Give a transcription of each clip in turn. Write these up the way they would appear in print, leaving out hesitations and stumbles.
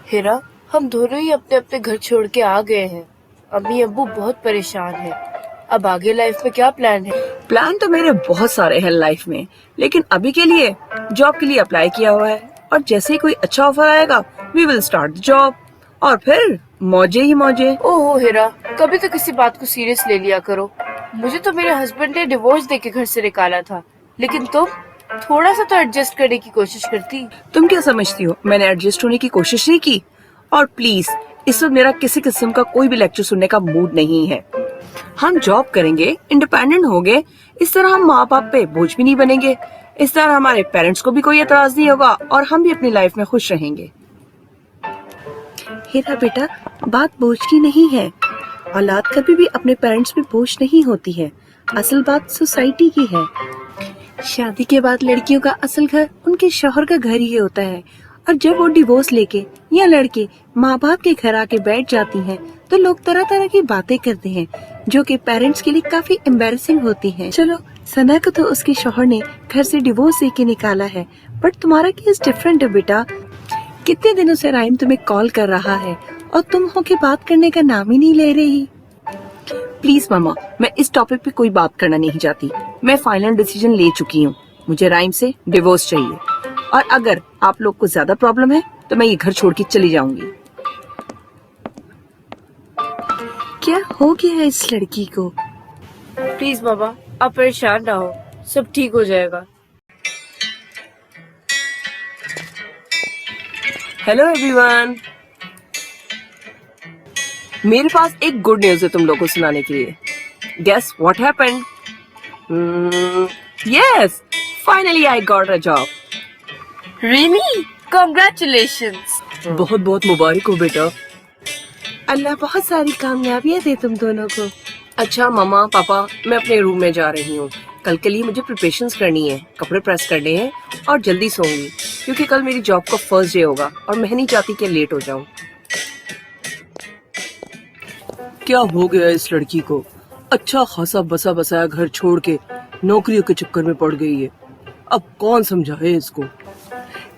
हिरा, हम दोनों ही अपने अपने घर छोड़ के आ गए हैं। अम्मी अब्बू बहुत परेशान हैं। अब आगे लाइफ में क्या प्लान है? प्लान तो मेरे बहुत सारे हैं लाइफ में, लेकिन अभी के लिए जॉब के लिए अप्लाई किया हुआ है और जैसे ही कोई अच्छा ऑफर आएगा we will start the job और फिर मौजे ही मौजे। ओहो हिरा, कभी तो किसी बात को सीरियस ले लिया करो। मुझे तो मेरे हस्बैंड ने डिवोर्स देके घर से निकाला था, लेकिन तुम थोड़ा सा तो एडजस्ट करने की कोशिश करती। तुम क्या समझती हो, मैंने एडजस्ट होने की कोशिश नहीं की। और प्लीज इस वक्त मेरा किसी किस्म का कोई भी लेक्चर सुनने का मूड नहीं है। हम जॉब करेंगे, इंडिपेंडेंट होंगे, इस तरह हम माँ बाप पे बोझ भी नहीं बनेंगे। इस तरह हमारे पेरेंट्स को भी कोई एतराज नहीं होगा और हम भी अपनी लाइफ में खुश रहेंगे। हीरा बेटा, बात बोझ की नहीं है। औलाद कभी भी अपने पेरेंट्स पे बोझ नहीं होती है। असल बात सोसाइटी की है। शादी के बाद लड़कियों का असल घर उनके शौहर का घर ही होता है और जब वो डिवोर्स लेके या लड़के माँ बाप के घर आके बैठ जाती हैं तो लोग तरह तरह की बातें करते हैं जो कि पेरेंट्स के लिए काफी एम्बैरेसिंग होती हैं। चलो, सना को तो उसके शौहर ने घर से डिवोर्स देके निकाला है, बट तुम्हारा केस डिफरेंट है बेटा। कितने दिनों से राइम तुम्हें कॉल कर रहा है और तुम होके बात करने का नाम ही नहीं ले रही। प्लीज मामा, मैं इस टॉपिक पे कोई बात करना नहीं चाहती। मैं फाइनल डिसीजन ले चुकी हूँ। मुझे राइम से डिवोर्स चाहिए और अगर आप लोग को ज्यादा प्रॉब्लम है तो मैं ये घर छोड़ के चली जाऊंगी। क्या हो गया है इस लड़की को? प्लीज मामा, आप परेशान ना हो, सब ठीक हो जाएगा। हेलो एवरीवन, मेरे पास एक गुड न्यूज है तुम लोगों को सुनाने के लिए। Guess what happened? Yes, finally I got a job. Really? Congratulations. बहुत बहुत मुबारक हो बेटा। अल्लाह बहुत सारी कामयाबियां दे तुम दोनों को। अच्छा मामा पापा, मैं अपने रूम में जा रही हूँ। कल के लिए मुझे प्रिपरेशंस करनी है, कपड़े प्रेस करने हैं और जल्दी सोऊंगी क्योंकि कल मेरी जॉब का फर्स्ट डे होगा और मैं नहीं चाहती कि लेट हो जाऊं। क्या हो गया इस लड़की को? अच्छा खासा बसा बसाया घर छोड़ के नौकरियों के चक्कर में पड़ गई है। अब कौन समझाए इसको?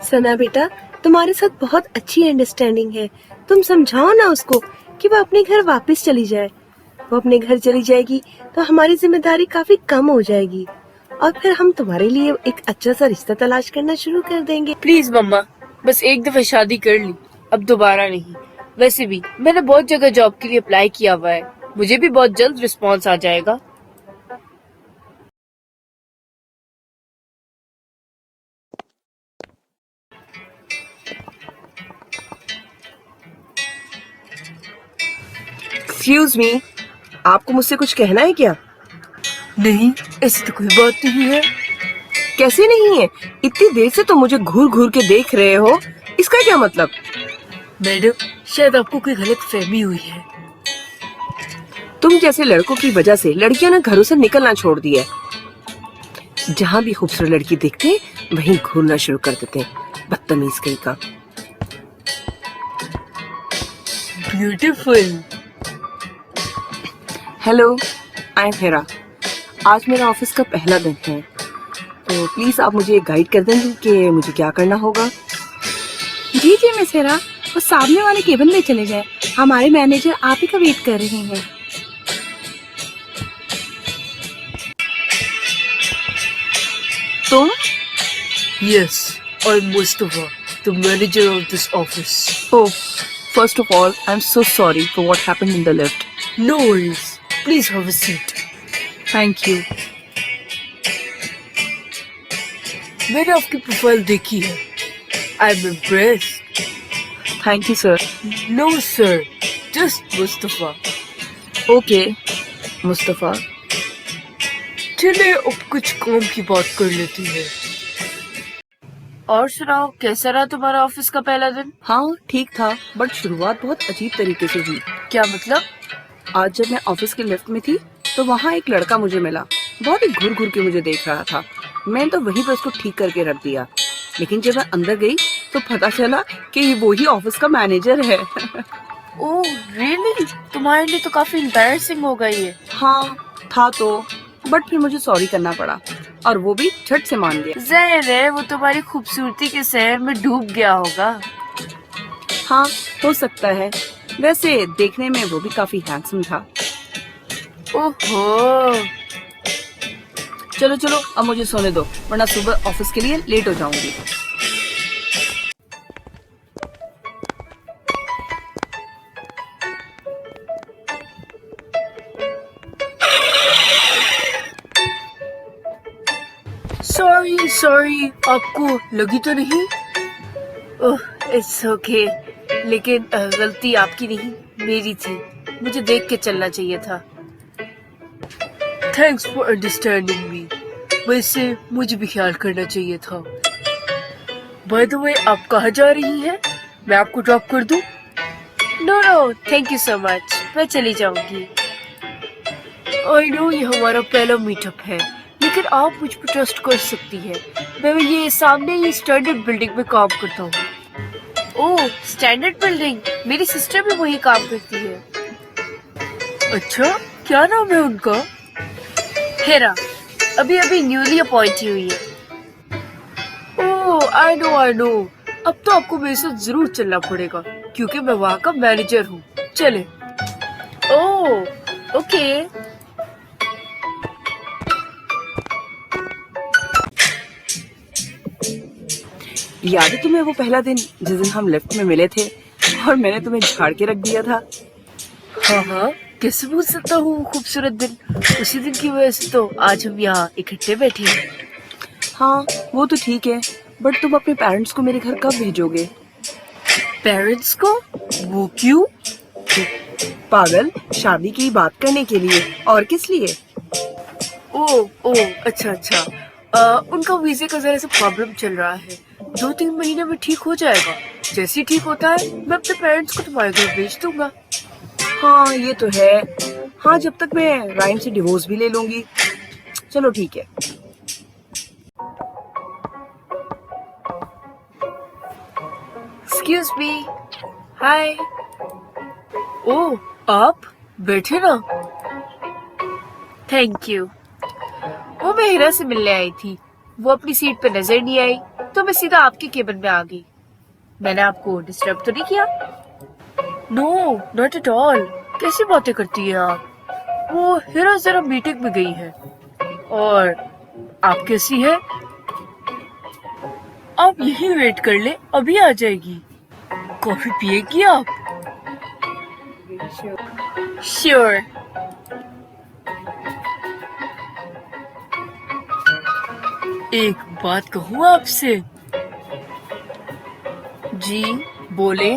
सना बेटा, तुम्हारे साथ बहुत अच्छी अंडरस्टैंडिंग है। तुम समझाओ ना उसको कि वो अपने घर वापस चली जाए। वो अपने घर चली जाएगी तो हमारी जिम्मेदारी काफी कम हो जाएगी और फिर हम तुम्हारे लिए एक अच्छा सा रिश्ता तलाश करना शुरू कर देंगे। प्लीज मम्मा, बस एक दफा शादी कर ली, अब दोबारा नहीं। वैसे भी मैंने बहुत जगह जॉब के लिए अप्लाई किया हुआ है, मुझे भी बहुत जल्द रिस्पॉन्स आ जाएगा। एक्सक्यूज मी, आपको मुझसे कुछ कहना है क्या? नहीं, ऐसी तो कोई बात नहीं है। कैसे नहीं है? इतनी देर से तो मुझे घूर घूर के देख रहे हो, इसका क्या मतलब? मैडम, शायद आपको कोई गलत फहमी हुई है। तुम जैसे लड़कों की वजह से लड़कियां ना घरों से निकलना छोड़ दिया है। जहाँ भी खूबसूरत लड़की देखते हैं वहीं घूरना शुरू कर देते हैं। बदतमीज कहीं का। Beautiful. Hello, I am Hera. आज मेरा ऑफिस का पहला दिन है, तो प्लीज आप मुझे गाइड कर देंगे कि मुझे क्या करना होगा। जी जी मिस हेरा, वो सामने वाले केबिन में चले जाए, हमारे मैनेजर आप ही का वेट कर रहे हैं। तुम? Yes, I'm Mustafa, the manager of this office. Oh, first of all, I'm so sorry for what happened in the lift. No worries. Please have a seat. Thank you. मैंने आपकी profile देखी है। I'm impressed. Thank you, sir. No sir, just Mustafa. Okay, Mustafa. चले अब कुछ काम की बात कर लेती है। और सुनाओ, कैसा रहा तुम्हारा ऑफिस का पहला दिन? हाँ ठीक था, बट शुरुआत बहुत अजीब तरीके से हुई। क्या मतलब? आज जब मैं ऑफिस के लिफ्ट में थी तो वहाँ एक लड़का मुझे मिला। बहुत ही घूर घूर के मुझे देख रहा था। मैंने तो वहीं पर उसको ठीक करके रख दिया, लेकिन जब मैं अंदर गई तो पता चला कि ये वही ऑफिस का मैनेजर है। Oh really? तुम्हारे लिए तो काफी एम्बैरेसिंग होगा ये। हाँ था तो, बट फिर मुझे सॉरी करना पड़ा और वो भी झट से मान गया। जाहिर है वो तुम्हारी खूबसूरती के शहर में डूब गया होगा। हाँ, हो सकता है। वैसे देखने में वो भी काफी हैंडसम था। ओहो, चलो चलो, अब मुझे सोने दो, वरना सुबह ऑफिस के लिए लेट हो जाऊंगी। सॉरी सॉरी, आपको लगी तो नहीं? ओह, इट्स ओके, लेकिन गलती आपकी नहीं, मेरी थी। मुझे देख के चलना चाहिए था। Thanks for understanding me. वैसे मुझे भी ख्याल करना चाहिए था। बाय द वे, आप कहाँ जा रही हैं? मैं आपको ड्रॉप कर दूं? No no, thank you so much, मैं चली जाऊंगी। आई नो ये हमारा पहला मीटअप है, लेकिन आप मुझ पर ट्रस्ट कर सकती हैं। मैं ये सामने ही स्टैंडर्ड बिल्डिंग में काम करता हूँ। ओह, स्टैंडर्ड बिल्डिंग, मेरी सिस्टर भी वही काम करती है। अच्छा, क्या नाम है उनका? हेरा, अभी अभी न्यूली अपॉइंट हुई है। ओह, आई नो। अब तो आपको मेरे साथ जरूर चलना पड़ेगा, क्योंकि मैं वहाँ का मैनेजर हूँ। चले। ओह, ओके। याद है तुम्हें वो पहला दिन जिस दिन हम लिफ्ट में मिले थे और मैंने तुम्हें झाड़ के रख दिया था? हाँ, कैसे भूल सकता हूँ वो खूबसूरत दिन। उसी दिन की वजह से तो आज हम यहाँ इकट्ठे बैठे हैं। हाँ, वो तो ठीक है, बट तुम अपने पेरेंट्स को मेरे घर कब भेजोगे? पेरेंट्स को? वो क्यों? पागल, शादी की बात करने के लिए, और किस लिए? ओ, अच्छा। उनका वीजे का जरा सा प्रॉब्लम चल रहा है। 2-3 महीने में ठीक हो जाएगा। जैसे ही ठीक होता है, मैं अपने पेरेंट्स को तुम्हारे घर भेज दूंगा। हाँ, ये तो है। हाँ, जब तक मैं राइम से डिवोर्स भी ले लूंगी। चलो ठीक है। Excuse me. हाय। ओह, आप बैठे ना। Thank you. वो मैं हीरा से मिलने आई थी। वो अपनी सीट पे नजर नहीं आई, तो मैं सीधा आपके केबिन में आ गई। मैंने आपको डिस्टर्ब तो नहीं किया? No, not at all. कैसी बातें करती है आप? वो हीरा जरा मीटिंग में गई है। और आप कैसी है? आप यही वेट कर ले, अभी आ जाएगी। कॉफी पिएगी आप? श्योर। एक बात कहूँ आपसे? जी, बोले।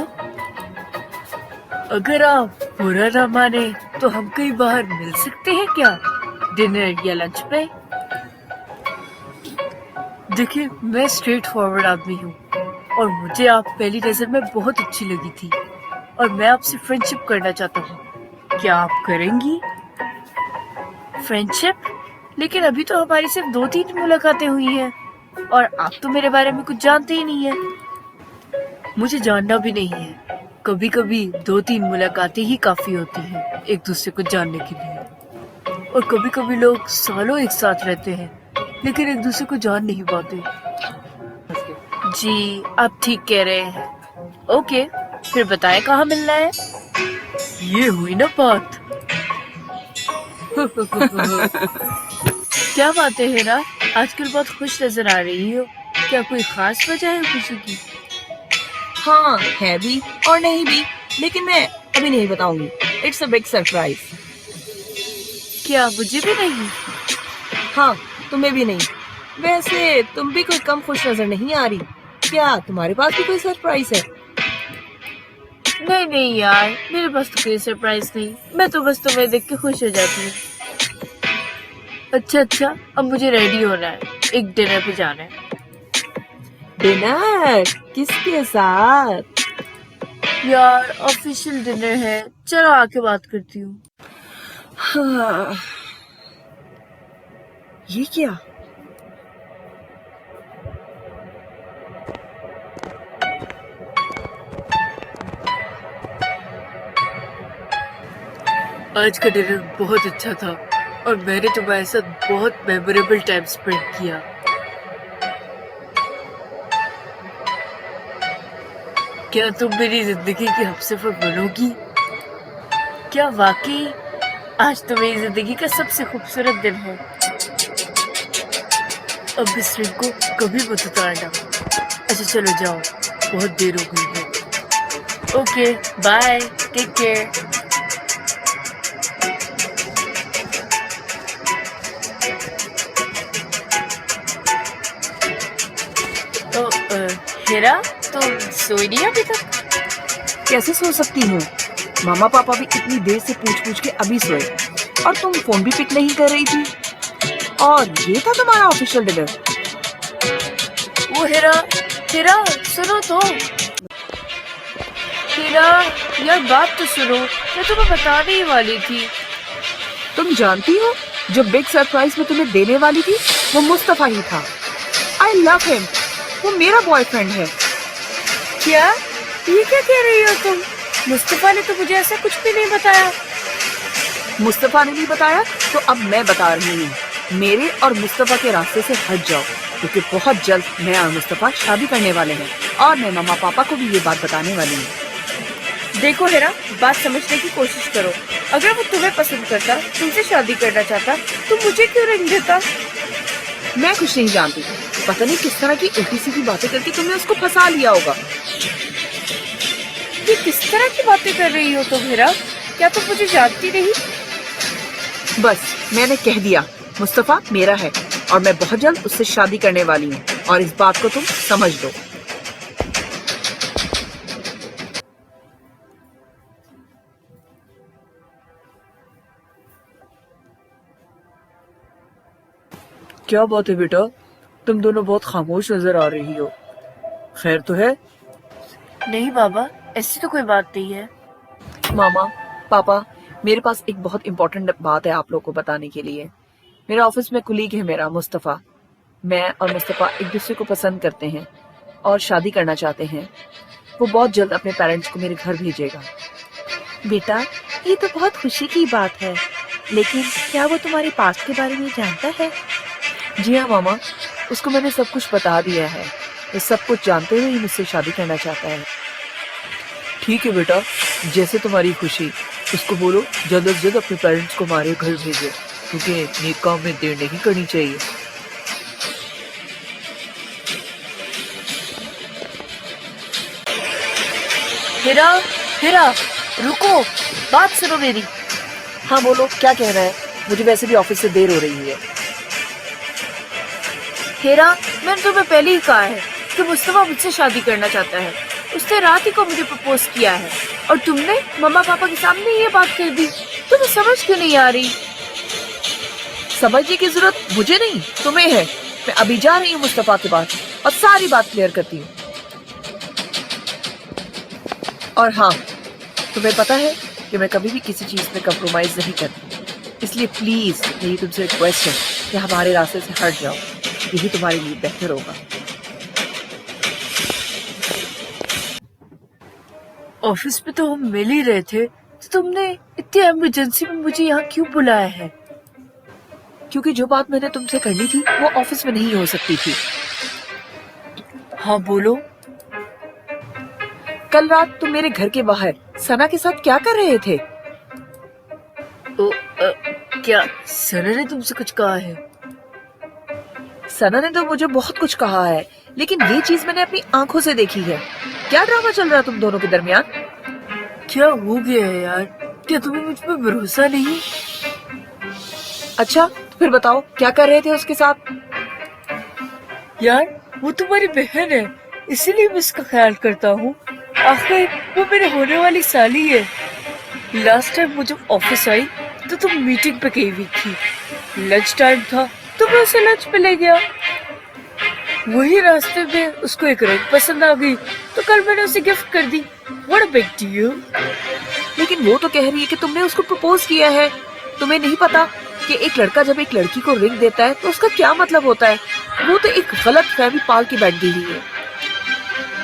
अगर आप बुरा ना माने तो हम कहीं बाहर मिल सकते हैं क्या? डिनर या लंच पे? देखिए, मैं स्ट्रेट फॉरवर्ड आदमी हूँ और मुझे आप पहली नजर में बहुत अच्छी लगी थी और मैं आपसे फ्रेंडशिप करना चाहता हूँ। क्या आप करेंगी? फ्रेंडशिप? लेकिन अभी तो हमारी सिर्फ 2-3 मुलाकातें हुई हैं और आप तो मेरे बारे में कुछ जानते ही नहीं है। मुझे जानना भी नहीं है। कभी कभी 2-3 मुलाकातें ही काफी होती हैं एक दूसरे को जानने के लिए। और कभी कभी लोग सालों एक साथ रहते हैं लेकिन एक दूसरे को जान नहीं पाते। जी, आप ठीक कह रहे हैं। ओके, फिर बताएं कहाँ मिलना है? ये हुई ना बात। क्या बात है हीरा, आजकल बहुत खुश नजर आ रही हो। क्या कोई खास वजह है खुशी की? हाँ, है भी और नहीं भी, लेकिन मैं अभी नहीं बताऊंगी। It's a big surprise. क्या मुझे भी नहीं? हाँ, तुम्हें भी नहीं। वैसे तुम भी कोई कम खुश नजर नहीं आ रही। क्या तुम्हारे पास भी कोई सरप्राइज है? नहीं यार, मेरे पास तो कोई सरप्राइज नहीं। मैं तो बस तुम्हें देख के खुश हो जाती हूँ। अच्छा, अब मुझे रेडी होना है, एक डिनर पे जाना है। डिनर? किसके साथ? यार, ऑफिशियल डिनर है। चलो आके बात करती हूँ। हाँ, ये क्या? आज का डिनर बहुत अच्छा था और मैंने तुम्हारे साथ बहुत मेमोरेबल टाइम स्पेंड किया। क्या तुम मेरी जिंदगी की हमसफर बनोगी? क्या वाकई आज तो मेरी जिंदगी का सबसे खूबसूरत दिन है। अब इस रिंग को कभी मत उतारना। अच्छा चलो जाओ, बहुत देर हो गई है। Okay bye, take care. तो हीरा, तुम सोई नहीं अभी तक? कैसे सो सकती हूँ? मामा पापा भी इतनी देर से पूछ पूछ के अभी सोए और तुम फोन भी पिक नहीं कर रही थी। और ये था तुम्हारा ऑफिशियल डिनर? वो हीरा, हीरा सुनो तो। हीरा यार बात तो सुनो, मैं तुम्हें बताने ही वाली थी। तुम जानती हो जो बिग सरप्राइज मैं तुम्हें देने वाली थी वो मुस्तफा ही था। आई लव हिम, वो मेरा बॉयफ्रेंड है। क्या? ये क्या कह रही हो तुम? मुस्तफा ने तो मुझे ऐसा कुछ भी नहीं बताया। मुस्तफा ने नहीं बताया तो अब मैं बता रही हूँ। मेरे और मुस्तफा के रास्ते से हट जाओ, क्योंकि बहुत जल्द मैं और मुस्तफा शादी करने वाले हैं और मैं मामा पापा को भी ये बात बताने वाली हूँ। देखो हीरा, बात समझने की कोशिश करो। अगर वो तुम्हें पसंद करता, तुमसे शादी करना चाहता, तो मुझे क्यों रिंग देता? मैं कुछ नहीं जानती, पता नहीं किस तरह की उल्टी सीधी बातें करके तुमने उसको फंसा लिया होगा। ये किस तरह की बातें कर रही हो तुम हीरा? क्या तुम मुझे जानती नहीं? बस मैंने कह दिया, मुस्तफा मेरा है और मैं बहुत जल्द उससे शादी करने वाली हूँ और इस बात को तुम समझ लो। क्या बात है बेटा, तुम दोनों बहुत खामोश नजर आ रही हो। खैर तो है? नहीं बाबा, ऐसी तो कोई बात नहीं है। मामा पापा, मेरे पास एक बहुत इम्पोर्टेंट बात है आप लोगों को बताने के लिए। मेरा ऑफिस में कुलीग है मेरा मुस्तफा। मैं और मुस्तफा एक दूसरे को पसंद करते हैं और शादी करना चाहते हैं। वो बहुत जल्द अपने पेरेंट्स को मेरे घर भेजेगा। बेटा, ये तो बहुत खुशी की बात है, लेकिन क्या वो तुम्हारे पास्ट के बारे में जानता है? जी हाँ मामा, उसको मैंने सब कुछ बता दिया है। वो सब कुछ जानते हुए ही मुझसे शादी करना चाहता है। ठीक है बेटा, जैसे तुम्हारी खुशी। उसको बोलो जल्द से जल्द अपने पेरेंट्स को हमारे घर भेजे, क्योंकि नेक काम में देर नहीं करनी चाहिए। हीरा, हीरा रुको, बात सुनो मेरी। हाँ बोलो, क्या कह रहा है? मुझे वैसे भी ऑफिस से देर हो रही है। हीरा, मैंने तुम्हें पहले ही कहा है कि मुस्तफा मुझसे शादी करना चाहता है। उसने रात ही को मुझे प्रपोज किया है और तुमने मम्मा पापा के सामने ये बात कर दी। तुम्हें समझ क्यों नहीं आ रही? समझने की जरूरत मुझे नहीं, तुम्हें है। मैं अभी जा रही हूँ मुस्तफा के पास और सारी बात क्लियर करती हूँ। और हाँ, तुम्हें पता है कि मैं कभी भी किसी चीज में कंप्रोमाइज नहीं करती, इसलिए प्लीज मेरी तुमसे रिक्वेस्ट है कि हमारे रास्ते से हट जाओ। यही तुम्हारे लिए बेहतर होगा। ऑफिस में तो हम मिल ही रहे थे, तो तुमने इतनी इमरजेंसी में मुझे यहाँ क्यों बुलाया है? क्योंकि जो बात मैंने तुमसे करनी थी वो ऑफिस में नहीं हो सकती थी। हाँ बोलो। कल रात तुम मेरे घर के बाहर सना के साथ क्या कर रहे थे? क्या सना ने तुमसे कुछ कहा है? सना ने तो मुझे बहुत कुछ कहा है, लेकिन ये चीज मैंने अपनी आंखों से देखी है। क्या ड्रामा चल रहा है तुम दोनों के दरमियान? क्या हो गया है यार? क्या तुम्हें मुझ पर भरोसा नहीं? अच्छा तो फिर बताओ, क्या कर रहे थे उसके साथ? यार वो तुम्हारी बहन है, इसीलिए मैं उसका ख्याल करता हूँ। आखिर वो मेरे होने वाली साली है। लास्ट टाइम वो जब ऑफिस आई तो तुम मीटिंग पे गई हुई थी। लंच टाइम था तो मैं उसे लंच पे ले गया। वही रास्ते में उसको एक रिंग पसंद आ गई तो कल मैंने उसे गिफ्ट कर दी। What a big deal. लेकिन वो तो कह रही है कि तुमने उसको प्रपोज किया है। तुम्हें नहीं पता कि एक लड़का जब एक लड़की को रिंग देता है तो उसका क्या मतलब होता है? वो तो एक गलत फहमी पाल के बैठ गई है।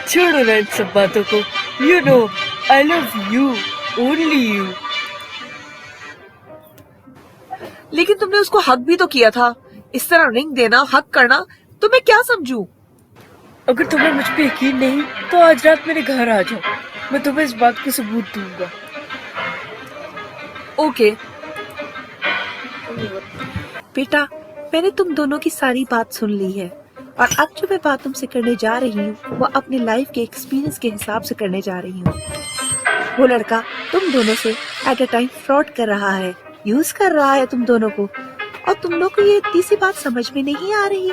छोड़ो ना इन सब बातों को। You know I love you, only you. लेकिन तुमने उसको हक भी तो किया था। इस तरह रिंग देना, हक करना, तो मैं क्या समझूं? अगर तुम्हें मुझ पे यकीन नहीं तो आज रात मेरे घर आ जाओ, मैं तुम्हें इस बात का सबूत दूंगा। ओके बेटा, मैंने तुम दोनों की सारी बात सुन ली है और अब जो मैं बात तुमसे करने जा रही हूँ वो अपने लाइफ के एक्सपीरियंस के हिसाब से करने जा रही हूँ। वो लड़का तुम दोनों से एट अ टाइम फ्रॉड कर रहा है, यूज कर रहा है तुम दोनों को, और तुम लोग को ये इतनी सी बात समझ में नहीं आ रही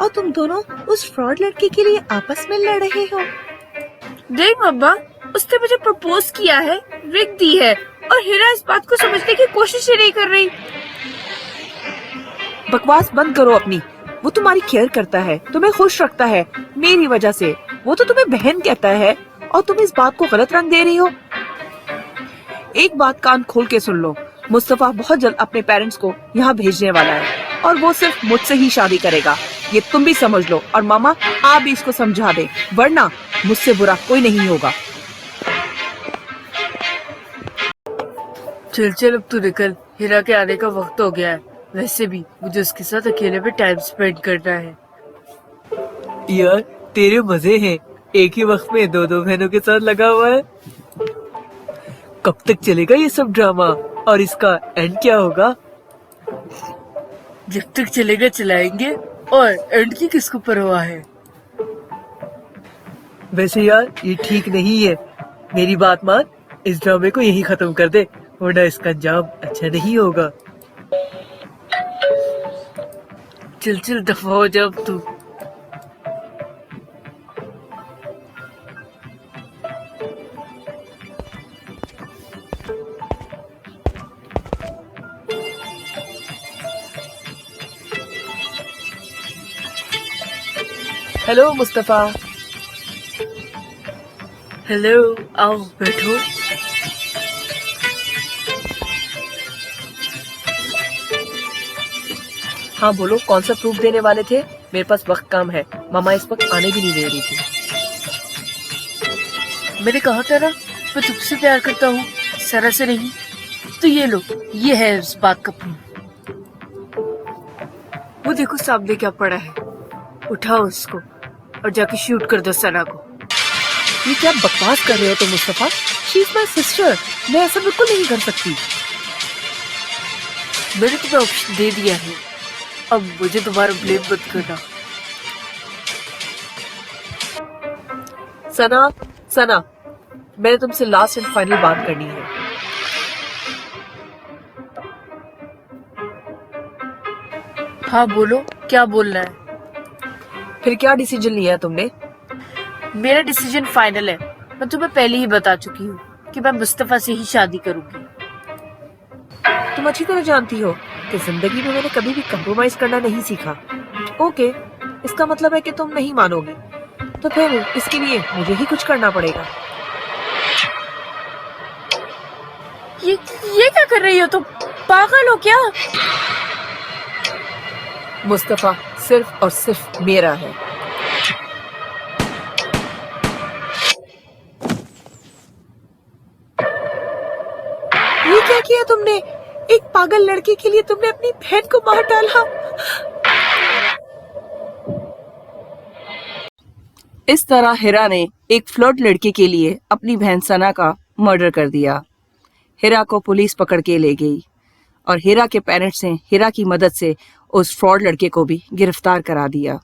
और तुम दोनों उस फ्रॉड लड़के के लिए आपस में लड़ रहे हो। देख मम्मा, उसने मुझे प्रपोज किया है, रिंग दी है, और हीरा इस बात को समझने की कोशिश ही नहीं कर रही। बकवास बंद करो अपनी। वो तुम्हारी केयर करता है, तुम्हें खुश रखता है मेरी वजह से। वो तो तुम्हें बहन कहता है और तुम इस बात को गलत रंग दे रही हो। एक बात कान खोल के सुन लो, मुस्तफा बहुत जल्द अपने पेरेंट्स को यहाँ भेजने वाला है और वो सिर्फ मुझसे ही शादी करेगा, ये तुम भी समझ लो। और मामा आप भी इसको समझा दे, वरना मुझसे बुरा कोई नहीं होगा। चल चल अब तू निकल, हीरा के आने का वक्त हो गया है। वैसे भी मुझे उसके साथ अकेले में टाइम स्पेंड करना है। यार तेरे मजे हैं, एक ही वक्त में दो दो बहनों के साथ लगा हुआ है। कब तक चलेगा ये सब ड्रामा और इसका एंड क्या होगा? जब तक चलेगा चलाएंगे, और एंड की किसको परवाह है। वैसे यार ये ठीक नहीं है, मेरी बात मान, इस ड्रामे को यही खत्म कर दे, वरना इसका अंजाम अच्छा नहीं होगा। चल चल दफा हो जा अब तू। हेलो मुस्तफा। हेलो, आओ बैठो। हाँ बोलो, कौन सा प्रूफ देने वाले थे? मेरे पास वक्त कम है, मामा इस वक्त आने भी नहीं दे रही थी। मैंने कहा था ना, मैं तुमसे प्यार करता हूँ, सरा से नहीं। तो ये लो, ये है इस बात का प्रूफ। वो देखो सामने क्या पड़ा है, उठाओ उसको और जाके शूट कर दो सना को। ये क्या बकवास कर रहे हो तुम Mustafa? She is my sister, मैं ऐसा बिल्कुल नहीं कर सकती। मैंने तुम्हें ऑप्शन दे दिया है, अब मुझे तुम्हारा ब्लेम मत करना। सना, सना, मैंने तुमसे लास्ट एंड फाइनल बात करनी है। हाँ बोलो, क्या बोलना है? फिर क्या डिसीजन लिया है तुमने? मेरा डिसीजन फाइनल है। मैं तुम्हें पहले ही बता चुकी हूँ कि मैं मुस्तफा से ही शादी करूंगी। तुम अच्छी तरह जानती हो कि जिंदगी में मैंने कभी भी कंप्रोमाइज करना नहीं सीखा। ओके, इसका मतलब है कि तुम नहीं मानोगी, तो फिर इसके लिए मुझे ही कुछ करना पड़ेगा। ये क्या कर रही हो तुम? पागल हो क्या? मुस्तफा सिर्फ और सिर्फ मेरा है। ये क्या किया तुमने? एक पागल लड़के के लिए तुमने अपनी बहन को मार डाला। इस तरह हिरा ने एक फ्लर्ट लड़के के लिए अपनी बहन सना का मर्डर कर दिया। हिरा को पुलिस पकड़ के ले गई और हिरा के पेरेंट्स ने हिरा की मदद से उस फ्रॉड लड़के को भी गिरफ्तार करा दिया।